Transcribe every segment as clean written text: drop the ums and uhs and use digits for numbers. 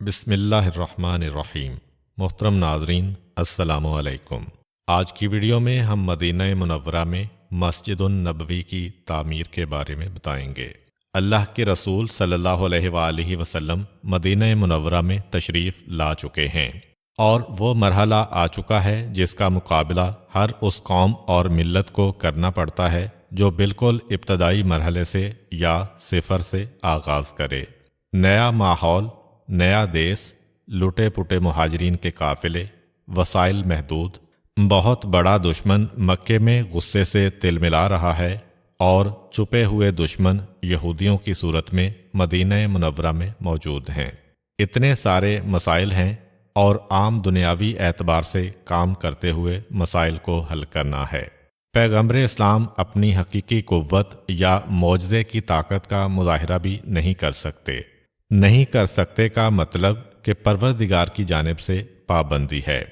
بسم اللہ الرحمن الرحیم۔ محترم ناظرین، السلام علیکم۔ آج کی ویڈیو میں ہم مدینہ منورہ میں مسجد النبوی کی تعمیر کے بارے میں بتائیں گے۔ اللہ کے رسول صلی اللہ علیہ وآلہ وسلم مدینہ منورہ میں تشریف لا چکے ہیں، اور وہ مرحلہ آ چکا ہے جس کا مقابلہ ہر اس قوم اور ملت کو کرنا پڑتا ہے جو بالکل ابتدائی مرحلے سے یا صفر سے آغاز کرے۔ نیا ماحول، نیا دیس، لٹے پٹے مہاجرین کے قافلے، وسائل محدود، بہت بڑا دشمن مکے میں غصے سے تل ملا رہا ہے، اور چھپے ہوئے دشمن یہودیوں کی صورت میں مدینہ منورہ میں موجود ہیں۔ اتنے سارے مسائل ہیں، اور عام دنیاوی اعتبار سے کام کرتے ہوئے مسائل کو حل کرنا ہے۔ پیغمبر اسلام اپنی حقیقی قوت یا معجزے کی طاقت کا مظاہرہ بھی نہیں کر سکتے کا مطلب کہ پروردگار کی جانب سے پابندی ہے۔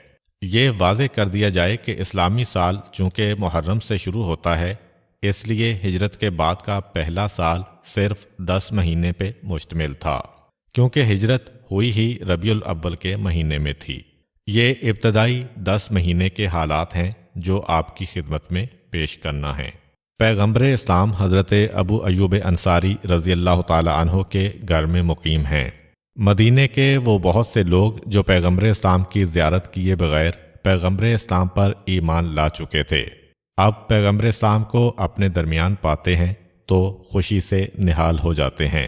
یہ واضح کر دیا جائے کہ اسلامی سال چونکہ محرم سے شروع ہوتا ہے، اس لیے ہجرت کے بعد کا پہلا سال صرف 10 مہینے پہ مشتمل تھا، کیونکہ ہجرت ہوئی ہی ربیع الاول کے مہینے میں تھی۔ یہ ابتدائی 10 مہینے کے حالات ہیں جو آپ کی خدمت میں پیش کرنا ہے۔ پیغمبر اسلام حضرت ابو ایوب انصاری رضی اللہ تعالی عنہ کے گھر میں مقیم ہیں۔ مدینے کے وہ بہت سے لوگ جو پیغمبر اسلام کی زیارت کیے بغیر پیغمبر اسلام پر ایمان لا چکے تھے، اب پیغمبر اسلام کو اپنے درمیان پاتے ہیں تو خوشی سے نہال ہو جاتے ہیں،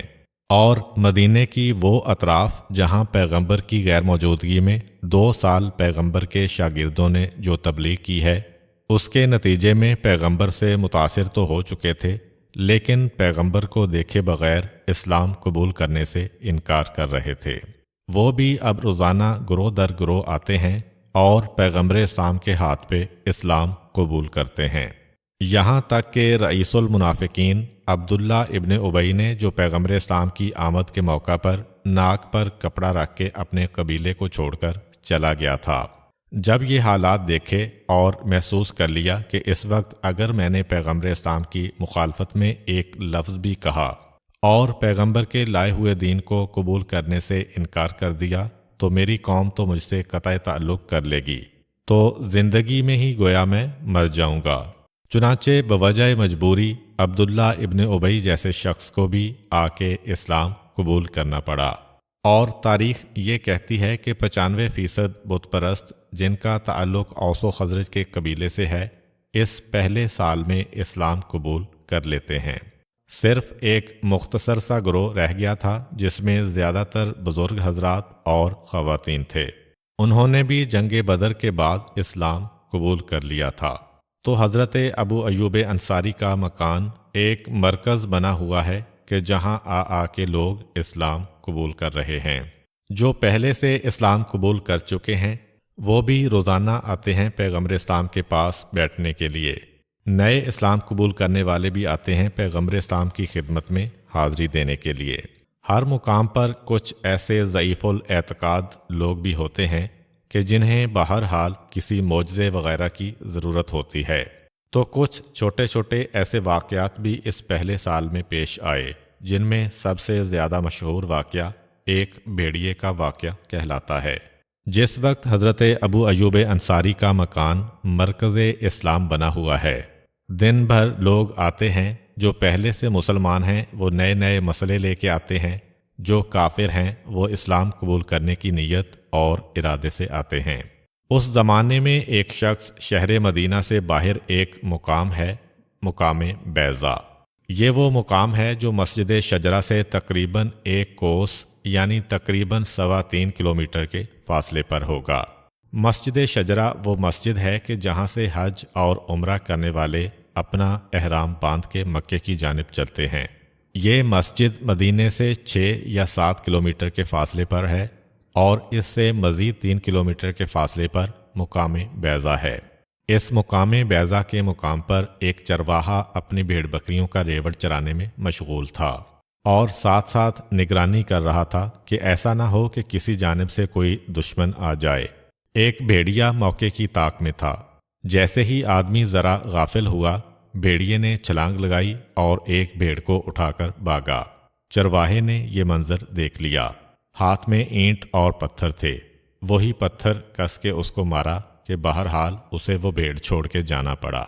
اور مدینے کی وہ اطراف جہاں پیغمبر کی غیر موجودگی میں 2 سال پیغمبر کے شاگردوں نے جو تبلیغ کی ہے، اس کے نتیجے میں پیغمبر سے متاثر تو ہو چکے تھے، لیکن پیغمبر کو دیکھے بغیر اسلام قبول کرنے سے انکار کر رہے تھے۔ وہ بھی اب روزانہ گروہ در گروہ آتے ہیں اور پیغمبر اسلام کے ہاتھ پہ اسلام قبول کرتے ہیں، یہاں تک کہ رئیس المنافقین عبداللہ ابن ابی نے جو پیغمبر اسلام کی آمد کے موقع پر ناک پر کپڑا رکھ کے اپنے قبیلے کو چھوڑ کر چلا گیا تھا، جب یہ حالات دیکھے اور محسوس کر لیا کہ اس وقت اگر میں نے پیغمبر اسلام کی مخالفت میں ایک لفظ بھی کہا اور پیغمبر کے لائے ہوئے دین کو قبول کرنے سے انکار کر دیا تو میری قوم تو مجھ سے قطع تعلق کر لے گی، تو زندگی میں ہی گویا میں مر جاؤں گا۔ چنانچہ بوجہ مجبوری عبداللہ ابن ابی جیسے شخص کو بھی آ کے اسلام قبول کرنا پڑا، اور تاریخ یہ کہتی ہے کہ 95% بت پرست جن کا تعلق اوس و خزرج کے قبیلے سے ہے، اس پہلے سال میں اسلام قبول کر لیتے ہیں۔ صرف ایک مختصر سا گروہ رہ گیا تھا جس میں زیادہ تر بزرگ حضرات اور خواتین تھے، انہوں نے بھی جنگ بدر کے بعد اسلام قبول کر لیا تھا۔ تو حضرت ابو ایوب انصاری کا مکان ایک مرکز بنا ہوا ہے کہ جہاں آ کے لوگ اسلام قبول کر رہے ہیں۔ جو پہلے سے اسلام قبول کر چکے ہیں وہ بھی روزانہ آتے ہیں پیغمبر اسلام کے پاس بیٹھنے کے لیے، نئے اسلام قبول کرنے والے بھی آتے ہیں پیغمبر اسلام کی خدمت میں حاضری دینے کے لیے۔ ہر مقام پر کچھ ایسے ضعیف الاعتقاد لوگ بھی ہوتے ہیں کہ جنہیں بہرحال کسی معجزے وغیرہ کی ضرورت ہوتی ہے، تو کچھ چھوٹے چھوٹے ایسے واقعات بھی اس پہلے سال میں پیش آئے، جن میں سب سے زیادہ مشہور واقعہ ایک بھیڑیے کا واقعہ کہلاتا ہے۔ جس وقت حضرت ابو ایوب انصاری کا مکان مرکز اسلام بنا ہوا ہے، دن بھر لوگ آتے ہیں، جو پہلے سے مسلمان ہیں وہ نئے نئے مسئلے لے کے آتے ہیں، جو کافر ہیں وہ اسلام قبول کرنے کی نیت اور ارادے سے آتے ہیں۔ اس زمانے میں ایک شخص شہر مدینہ سے باہر ایک مقام ہے، مقام بیضا۔ یہ وہ مقام ہے جو مسجد شجرہ سے تقریباً 1 کوس یعنی تقریباً 3.25 کلومیٹر کے فاصلے پر ہوگا۔ مسجد شجرہ وہ مسجد ہے کہ جہاں سے حج اور عمرہ کرنے والے اپنا احرام باندھ کے مکے کی جانب چلتے ہیں۔ یہ مسجد مدینے سے 6 یا 7 کلومیٹر کے فاصلے پر ہے، اور اس سے مزید 3 کلومیٹر کے فاصلے پر مقام بیضا ہے۔ اس مقام بیضا کے مقام پر ایک چرواہا اپنی بھیڑ بکریوں کا ریوڑ چرانے میں مشغول تھا، اور ساتھ ساتھ نگرانی کر رہا تھا کہ ایسا نہ ہو کہ کسی جانب سے کوئی دشمن آ جائے۔ ایک بھیڑیا موقع کی طاق میں تھا، جیسے ہی آدمی ذرا غافل ہوا، بھیڑیے نے چھلانگ لگائی اور ایک بھیڑ کو اٹھا کر بھاگا۔ چرواہے نے یہ منظر دیکھ لیا، ہاتھ میں اینٹ اور پتھر تھے۔ وہی پتھر کس کے اس کو مارا کہ بہرحال اسے وہ بھیڑ چھوڑ کے جانا پڑا۔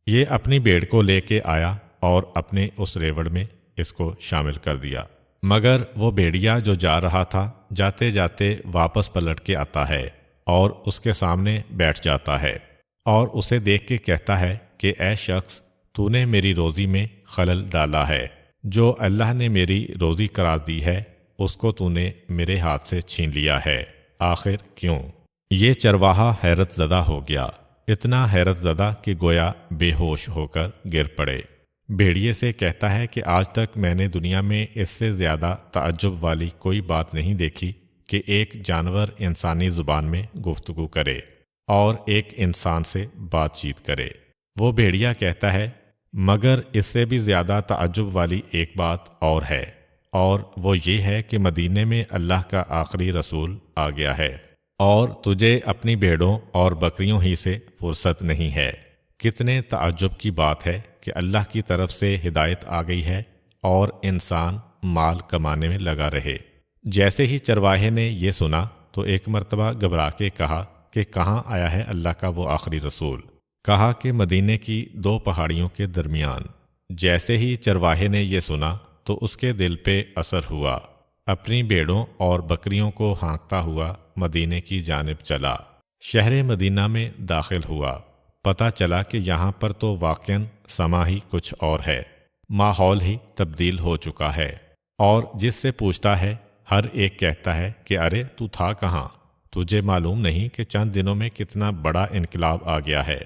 یہ اپنی بھیڑ کو لے کے آیا اور اپنے اس ریوڑ میں اس کو شامل کر دیا، مگر وہ بھیڑیا جو جا رہا تھا جاتے جاتے واپس پلٹ کے آتا ہے اور اس کے سامنے بیٹھ جاتا ہے اور اسے دیکھ کے کہتا ہے کہ اے شخص، تو نے میری روزی میں خلل ڈالا ہے، جو اللہ نے میری روزی قرار دی ہے اس کو تو نے میرے ہاتھ سے چھین لیا ہے، آخر کیوں؟ یہ چرواہا حیرت زدہ ہو گیا، اتنا حیرت زدہ کہ گویا بے ہوش ہو کر گر پڑے۔ بھیڑیے سے کہتا ہے کہ آج تک میں نے دنیا میں اس سے زیادہ تعجب والی کوئی بات نہیں دیکھی کہ ایک جانور انسانی زبان میں گفتگو کرے اور ایک انسان سے بات چیت کرے۔ وہ بھیڑیا کہتا ہے مگر اس سے بھی زیادہ تعجب والی ایک بات اور ہے، اور وہ یہ ہے کہ مدینے میں اللہ کا آخری رسول آ گیا ہے اور تجھے اپنی بھیڑوں اور بکریوں ہی سے فرصت نہیں ہے۔ کتنے تعجب کی بات ہے کہ اللہ کی طرف سے ہدایت آ گئی ہے اور انسان مال کمانے میں لگا رہے۔ جیسے ہی چرواہے نے یہ سنا تو ایک مرتبہ گھبرا کے کہا کہ کہاں آیا ہے اللہ کا وہ آخری رسول؟ کہا کہ مدینے کی 2 پہاڑیوں کے درمیان۔ جیسے ہی چرواہے نے یہ سنا تو اس کے دل پہ اثر ہوا، اپنی بھیڑوں اور بکریوں کو ہانکتا ہوا مدینے کی جانب چلا۔ شہر مدینہ میں داخل ہوا، پتہ چلا کہ یہاں پر تو واقعاً سما ہی کچھ اور ہے، ماحول ہی تبدیل ہو چکا ہے، اور جس سے پوچھتا ہے ہر ایک کہتا ہے کہ ارے تو تھا کہاں؟ تجھے معلوم نہیں کہ چند دنوں میں کتنا بڑا انقلاب آ گیا ہے۔